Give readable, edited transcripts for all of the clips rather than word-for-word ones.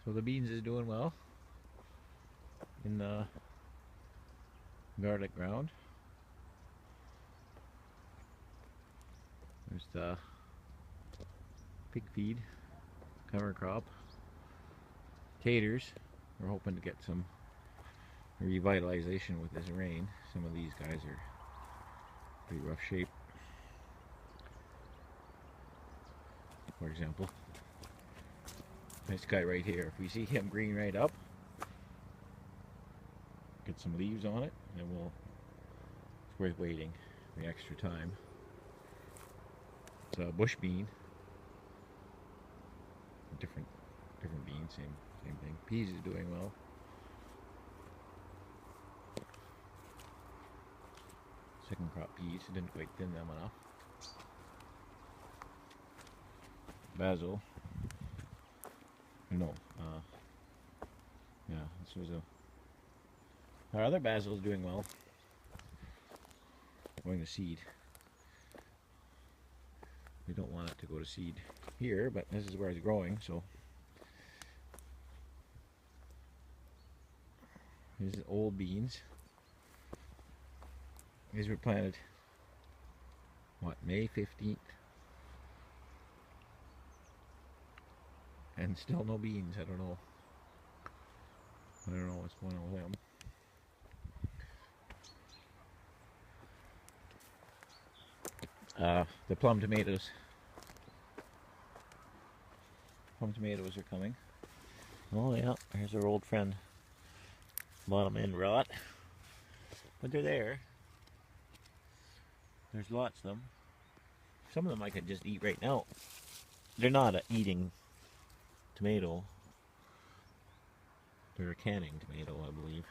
So the beans is doing well in the garlic ground. There's the pig feed, cover crop, taters. We're hoping to get some revitalization with this rain. Some of these guys are pretty rough shape. For example, this guy right here, if we see him green right up, get some leaves on it, and it's worth waiting the extra time. It's a bush bean, different bean, same thing. Peas is doing well. Second crop peas, didn't quite thin them enough. Basil, no, yeah, this was our other basil is doing well, going to seed. We don't want it to go to seed here, but this is where it's growing, so these are old beans. These were planted, what, May 15th? And still no beans. I don't know what's going on with them. The plum tomatoes are coming. Oh yeah, here's our old friend bottom end rot, but they're there. There's lots of them. Some of them I could just eat right now. They're not a eating tomato. They're a canning tomato, I believe.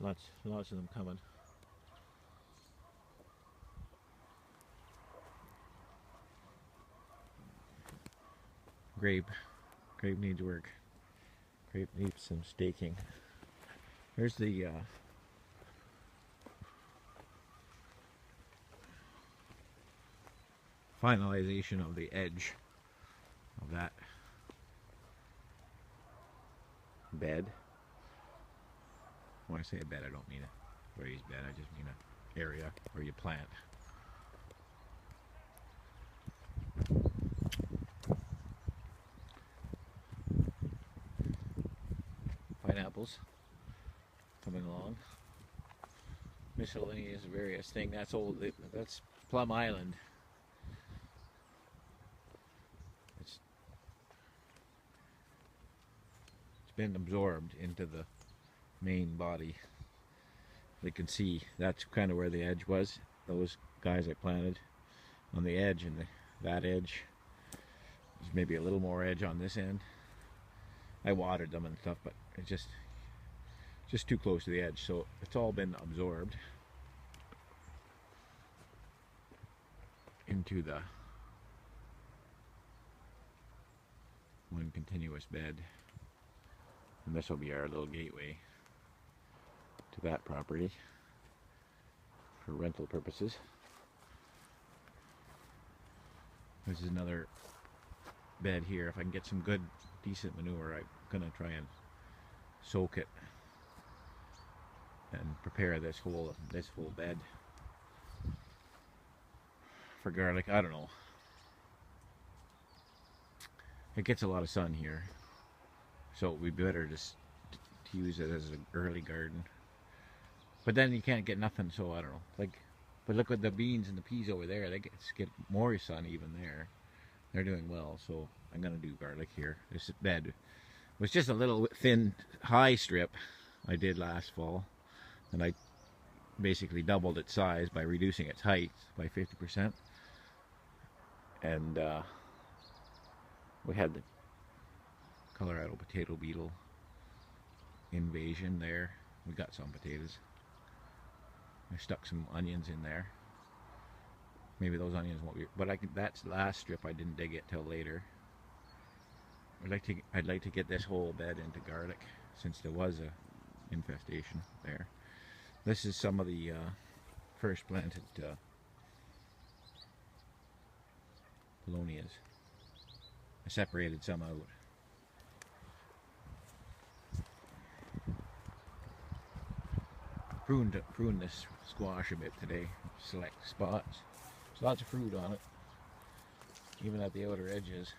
Lots of them coming. Grape needs work. Grape needs some staking. Here's the finalization of the edge of that bed. When I say a bed, I don't mean a raised bed, I just mean an area where you plant. Pineapples coming along. Miscellaneous various thing. That's old. That's Plum Island. It's been absorbed into the main body. You can see that's kind of where the edge was. Those guys I planted on the edge, and that edge. There's maybe a little more edge on this end. I watered them and stuff, but it's just too close to the edge, so it's all been absorbed into the one continuous bed, and this will be our little gateway to that property for rental purposes. This is another bed here. If I can get some good decent manure, I'm gonna try and soak it and prepare this whole bed for garlic. I don't know. It gets a lot of sun here, so we'd be better just to use it as an early garden. But then you can't get nothing, so I don't know. But look at the beans and the peas over there. They get more sun even there. They're doing well, so I'm gonna do garlic here. This bed was just a little thin high strip I did last fall, and I basically doubled its size by reducing its height by 50%. And we had the Colorado potato beetle invasion there. We got some potatoes. I stuck some onions in there. Maybe those onions won't be, but that's the last strip. I didn't dig it till later. I'd like to get this whole bed into garlic, since there was a infestation there. This is some of the first planted polonias. I separated some out. Pruned this squash a bit today. Select spots. There's lots of fruit on it, even at the outer edges.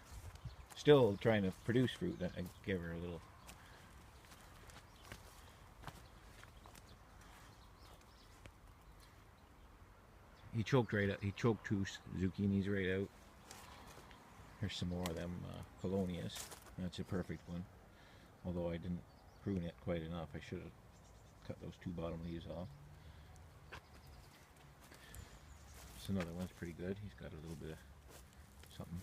Still trying to produce fruit. I give her a little. He choked right out. He choked 2 zucchinis right out. Here's some more of them polonias. That's a perfect one. Although I didn't prune it quite enough. I should have cut those 2 bottom leaves off. This another one's pretty good. He's got a little bit of something.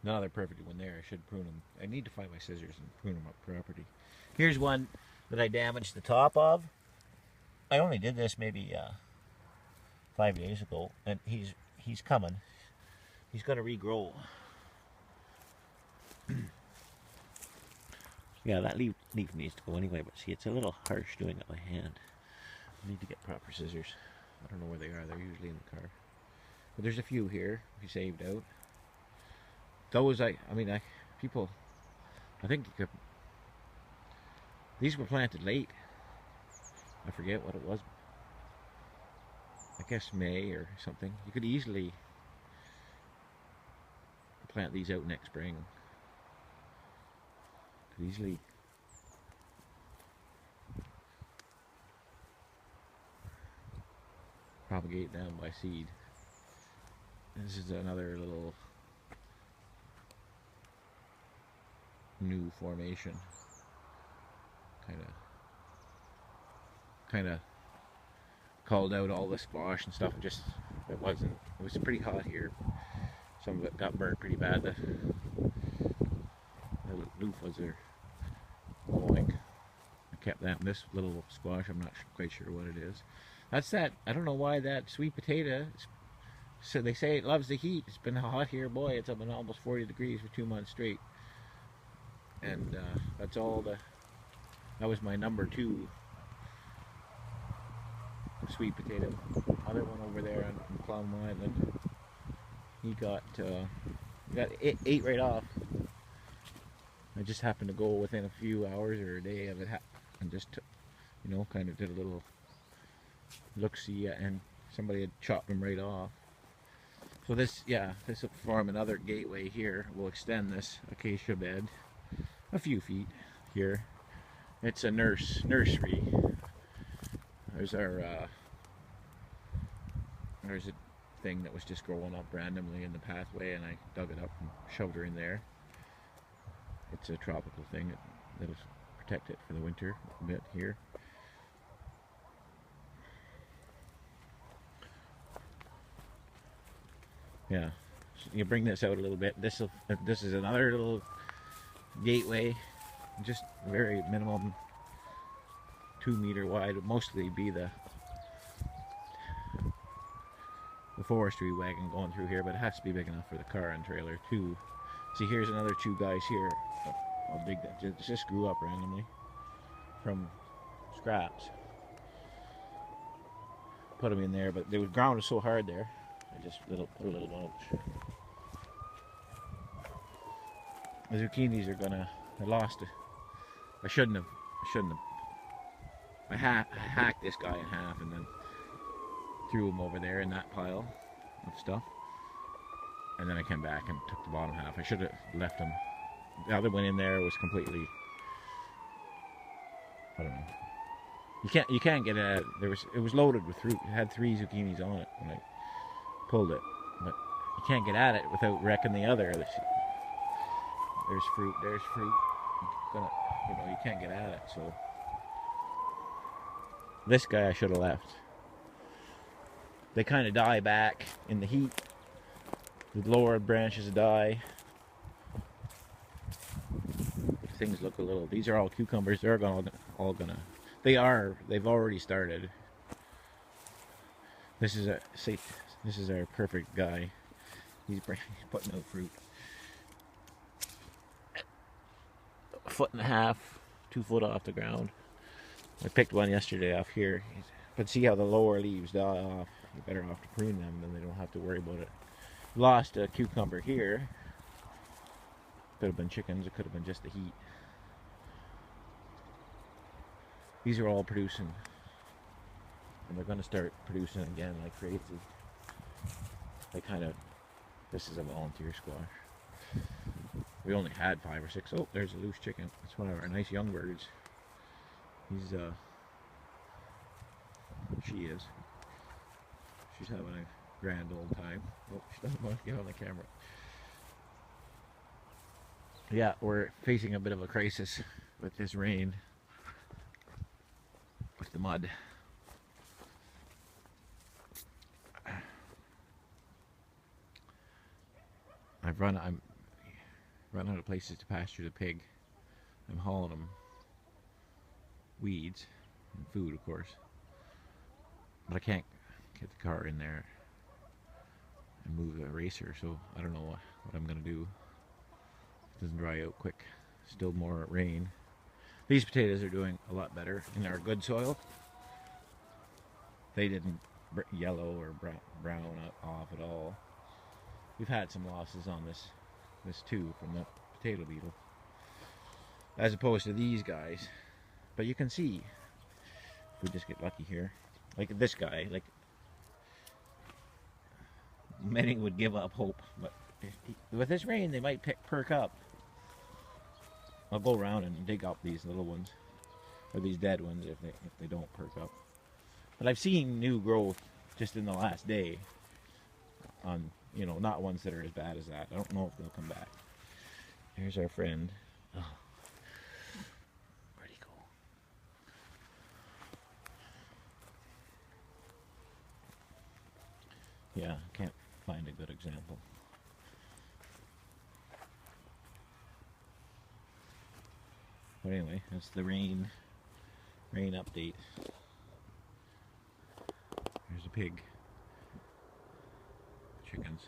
Another perfect one there. I should prune them. I need to find my scissors and prune them up properly. Here's one that I damaged the top of. I only did this maybe 5 days ago, and he's coming. He's going to regrow. Yeah, that leaf needs to go anyway, but see, it's a little harsh doing it by hand. I need to get proper scissors. I don't know where they are. They're usually in the car. But there's a few here we saved out. Those I think these were planted late. I forget what it was. I guess May or something. You could easily plant these out next spring. Could easily propagate them by seed. This is another little new formation. Kind of called out all the squash and stuff. It was pretty hot here. Some of it got burnt pretty bad. The loofahs are glowing. I kept that. This little squash, I'm not quite sure what it is. That's that. I don't know why that sweet potato. So they say it loves the heat. It's been hot here, boy. It's up in almost 40 degrees for 2 months straight. And that's all that was my number 2 sweet potato. Other one over there on Plum Island. He got ate right off. I just happened to go within a few hours or a day of it, and just kind of did a little look-see, and somebody had chopped him right off. So this will form another gateway here. We'll extend this acacia bed a few feet here. It's a nursery. There's a thing that was just growing up randomly in the pathway, and I dug it up and shoved her in there. It's a tropical thing that'll protect it for the winter a bit here. Yeah, so you bring this out a little bit. This is another little gateway, just very minimum 2 meter wide. Would mostly be the forestry wagon going through here, but it has to be big enough for the car and trailer too. See, here's another 2 guys here. How big that just grew up randomly from scraps. Put them in there, but the ground was so hard there. I just put a little mulch. The zucchinis are gonna. I lost it. I shouldn't have. I hacked this guy in half and then threw him over there in that pile of stuff. And then I came back and took the bottom half. I should have left him. The other one in there was completely. I don't know. You can't get it. It was loaded with fruit. It had 3 zucchinis on it when I pulled it, but you can't get at it without wrecking the other. There's fruit. You can't get at it. So this guy I should have left. They kind of die back in the heat. The lower branches die. Things look a little. These are all cucumbers. They're all gonna. They've already started. This is our perfect guy. He's putting out fruit. 1.5 feet, 2 foot off the ground. I picked one yesterday off here. But see how the lower leaves die off. You're better off to prune them, then they don't have to worry about it. Lost a cucumber here. Could have been chickens, it could have been just the heat. These are all producing. And they're going to start producing again like crazy. They kind of, this is a volunteer squash. We only had 5 or 6. Oh, there's a loose chicken. It's one of our nice young birds. He's, she is. She's having a grand old time. Oh, she doesn't want to get on the camera. Yeah, we're facing a bit of a crisis with this rain. With the mud. I'm run out of places to pasture the pig. I'm hauling them weeds and food, of course. But I can't get the car in there and move the eraser, so I don't know what I'm going to do. It doesn't dry out quick. Still more rain. These potatoes are doing a lot better in our good soil. They didn't yellow or brown off at all. We've had some losses on this too from the potato beetle, as opposed to these guys. But you can see, if we just get lucky here, like this guy, like many would give up hope, but with this rain they might perk up. I'll go around and dig up these little ones, or these dead ones if they don't perk up. But I've seen new growth just in the last day on, you know, not ones that are as bad as that. I don't know if they'll come back. Here's our friend. Oh. Where'd he go? Yeah, can't find a good example. But anyway, that's the rain update. There's a pig. Chickens.